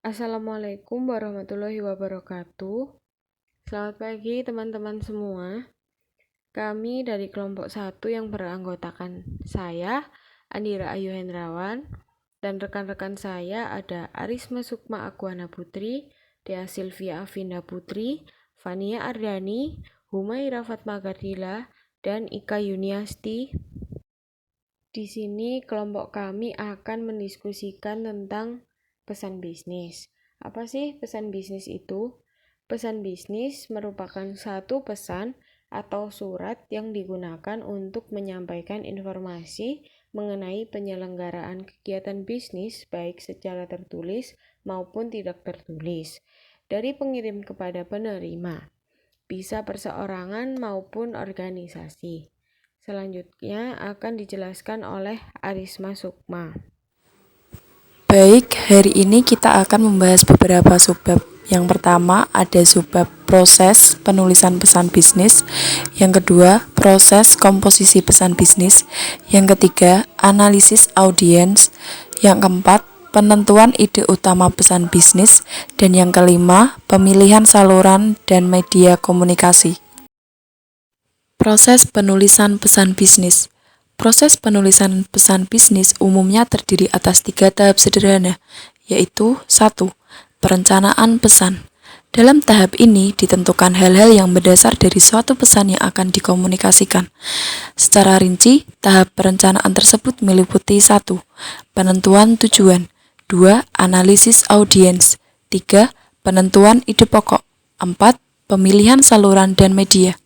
Assalamualaikum warahmatullahi wabarakatuh. Selamat pagi teman-teman semua. Kami dari kelompok 1 yang beranggotakan saya, Andira Ayu Hendrawan, dan rekan-rekan saya ada Arisma Sukma Akuana Putri, Dea Silvia Afinda Putri, Fania Ardani, Humaira Fatma Gardila, dan Ika Yuniasti. Di sini kelompok kami akan mendiskusikan tentang pesan bisnis. Apa sih pesan bisnis itu? Pesan bisnis merupakan satu pesan atau surat yang digunakan untuk menyampaikan informasi mengenai penyelenggaraan kegiatan bisnis baik secara tertulis maupun tidak tertulis dari pengirim kepada penerima, bisa perseorangan maupun organisasi. Selanjutnya akan dijelaskan oleh Arisma Sukma. Baik, hari ini kita akan membahas beberapa subbab. Yang pertama ada subbab proses penulisan pesan bisnis. Yang kedua, proses komposisi pesan bisnis. Yang ketiga, analisis audiens. Yang keempat, penentuan ide utama pesan bisnis. Dan yang kelima, pemilihan saluran dan media komunikasi. Proses penulisan pesan bisnis. Proses penulisan pesan bisnis umumnya terdiri atas 3 tahap sederhana, yaitu 1. Perencanaan pesan. Dalam tahap ini ditentukan hal-hal yang berdasar dari suatu pesan yang akan dikomunikasikan. Secara rinci, tahap perencanaan tersebut meliputi 1. Penentuan tujuan. 2. Analisis audiens. 3. Penentuan ide pokok. 4. Pemilihan saluran dan media.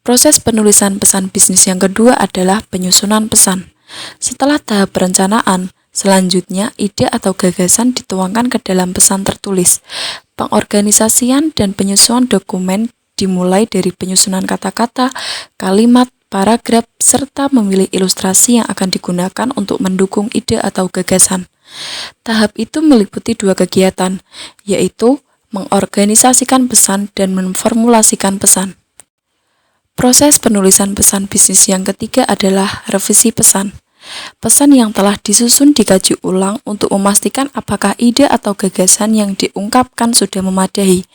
Proses penulisan pesan bisnis yang kedua adalah penyusunan pesan. Setelah tahap perencanaan, selanjutnya ide atau gagasan dituangkan ke dalam pesan tertulis. Pengorganisasian dan penyusunan dokumen dimulai dari penyusunan kata-kata, kalimat, paragraf, serta memilih ilustrasi yang akan digunakan untuk mendukung ide atau gagasan. Tahap itu meliputi 2 kegiatan, yaitu mengorganisasikan pesan dan memformulasikan pesan. Proses penulisan pesan bisnis yang ketiga adalah revisi pesan. Pesan yang telah disusun dikaji ulang untuk memastikan apakah ide atau gagasan yang diungkapkan sudah memadai.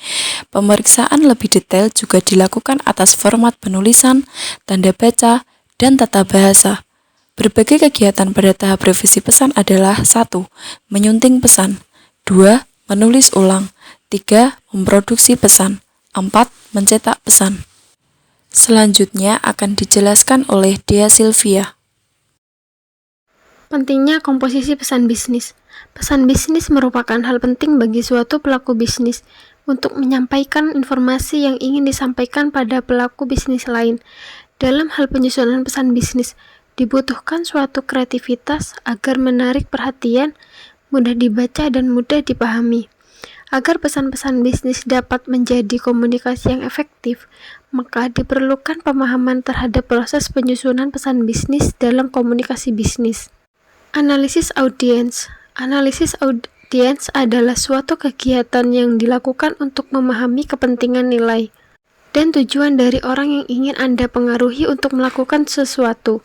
Pemeriksaan lebih detail juga dilakukan atas format penulisan, tanda baca, dan tata bahasa. Berbagai kegiatan pada tahap revisi pesan adalah 1. Menyunting pesan. 2. Menulis ulang. 3. Memproduksi pesan. 4. Mencetak pesan. Selanjutnya akan dijelaskan oleh Dea Silvia. Pentingnya komposisi pesan bisnis. Pesan bisnis merupakan hal penting bagi suatu pelaku bisnis untuk menyampaikan informasi yang ingin disampaikan pada pelaku bisnis lain. Dalam hal penyusunan pesan bisnis, dibutuhkan suatu kreativitas agar menarik perhatian, mudah dibaca dan mudah dipahami. Agar pesan-pesan bisnis dapat menjadi komunikasi yang efektif, maka diperlukan pemahaman terhadap proses penyusunan pesan bisnis dalam komunikasi bisnis. Analisis audiens. Analisis audiens adalah suatu kegiatan yang dilakukan untuk memahami kepentingan nilai dan tujuan dari orang yang ingin Anda pengaruhi untuk melakukan sesuatu.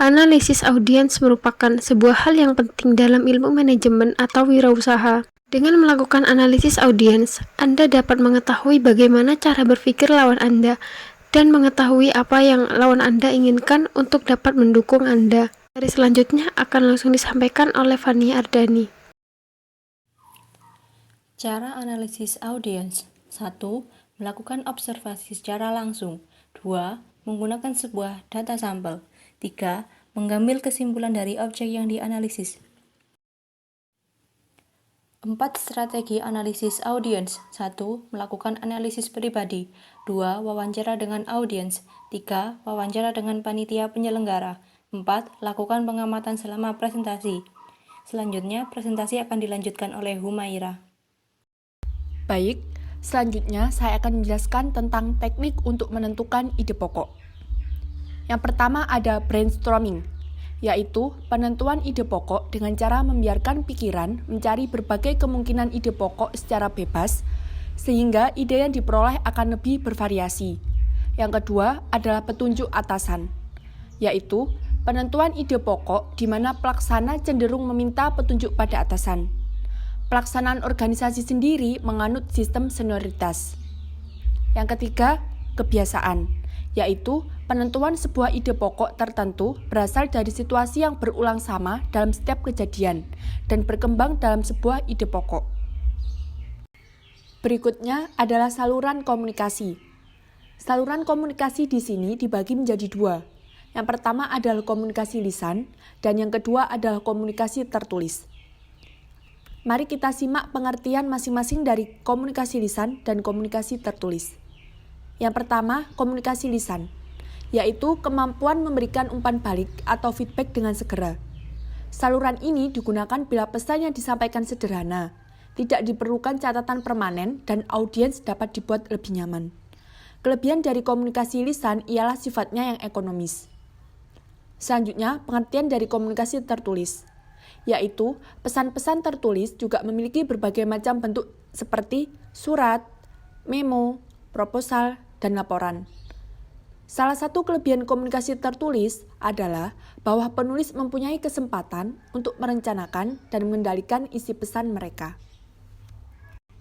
Analisis audiens merupakan sebuah hal yang penting dalam ilmu manajemen atau wirausaha. Dengan melakukan analisis audiens, Anda dapat mengetahui bagaimana cara berpikir lawan Anda dan mengetahui apa yang lawan Anda inginkan untuk dapat mendukung Anda. Dari selanjutnya akan langsung disampaikan oleh Fania Ardani. Cara analisis audiens. 1. Melakukan observasi secara langsung. 2. Menggunakan sebuah data sampel. 3. Mengambil kesimpulan dari objek yang dianalisis. 4 strategi analisis audiens. 1. Melakukan analisis pribadi. 2. Wawancara dengan audiens. 3. Wawancara dengan panitia penyelenggara. 4. Lakukan pengamatan selama presentasi. Selanjutnya, presentasi akan dilanjutkan oleh Humaira. Baik, selanjutnya saya akan menjelaskan tentang teknik untuk menentukan ide pokok. Yang pertama ada brainstorming, yaitu penentuan ide pokok dengan cara membiarkan pikiran mencari berbagai kemungkinan ide pokok secara bebas, sehingga ide yang diperoleh akan lebih bervariasi. Yang kedua adalah petunjuk atasan, yaitu penentuan ide pokok di mana pelaksana cenderung meminta petunjuk pada atasan. pelaksanaan organisasi sendiri menganut sistem senioritas. Yang ketiga, kebiasaan, yaitu penentuan sebuah ide pokok tertentu berasal dari situasi yang berulang sama dalam setiap kejadian dan berkembang dalam sebuah ide pokok. Berikutnya adalah saluran komunikasi. Saluran komunikasi di sini dibagi menjadi dua. Yang pertama adalah komunikasi lisan, dan yang kedua adalah komunikasi tertulis. Mari kita simak pengertian masing-masing dari komunikasi lisan dan komunikasi tertulis. Yang pertama, komunikasi lisan, yaitu kemampuan memberikan umpan balik atau feedback dengan segera. Saluran ini digunakan bila pesan yang disampaikan sederhana, tidak diperlukan catatan permanen, dan audiens dapat dibuat lebih nyaman. Kelebihan dari komunikasi lisan ialah sifatnya yang ekonomis. Selanjutnya, pengertian dari komunikasi tertulis, yaitu pesan-pesan tertulis juga memiliki berbagai macam bentuk seperti surat, memo, proposal, dan laporan. Salah satu kelebihan komunikasi tertulis adalah bahwa penulis mempunyai kesempatan untuk merencanakan dan mengendalikan isi pesan mereka.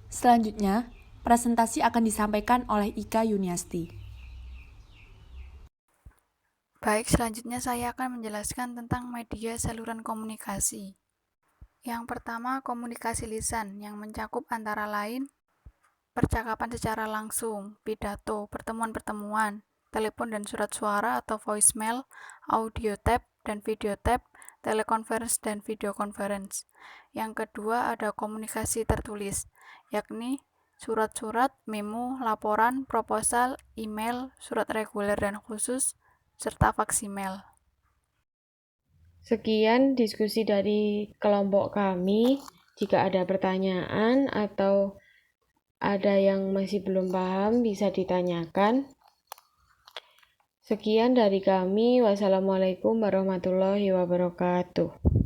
Selanjutnya, presentasi akan disampaikan oleh Ika Yuniasti. Baik, selanjutnya saya akan menjelaskan tentang media saluran komunikasi. Yang pertama, komunikasi lisan yang mencakup antara lain percakapan secara langsung, pidato, pertemuan-pertemuan, telepon dan surat suara atau voicemail, audio tape dan video tape, telekonferensi dan video conference. Yang kedua ada komunikasi tertulis, yakni surat-surat, memo, laporan, proposal, email, surat reguler dan khusus, serta faksimil. Sekian diskusi dari kelompok kami. Jika ada pertanyaan atau ada yang masih belum paham, bisa ditanyakan. Sekian dari kami. Wassalamualaikum warahmatullahi wabarakatuh.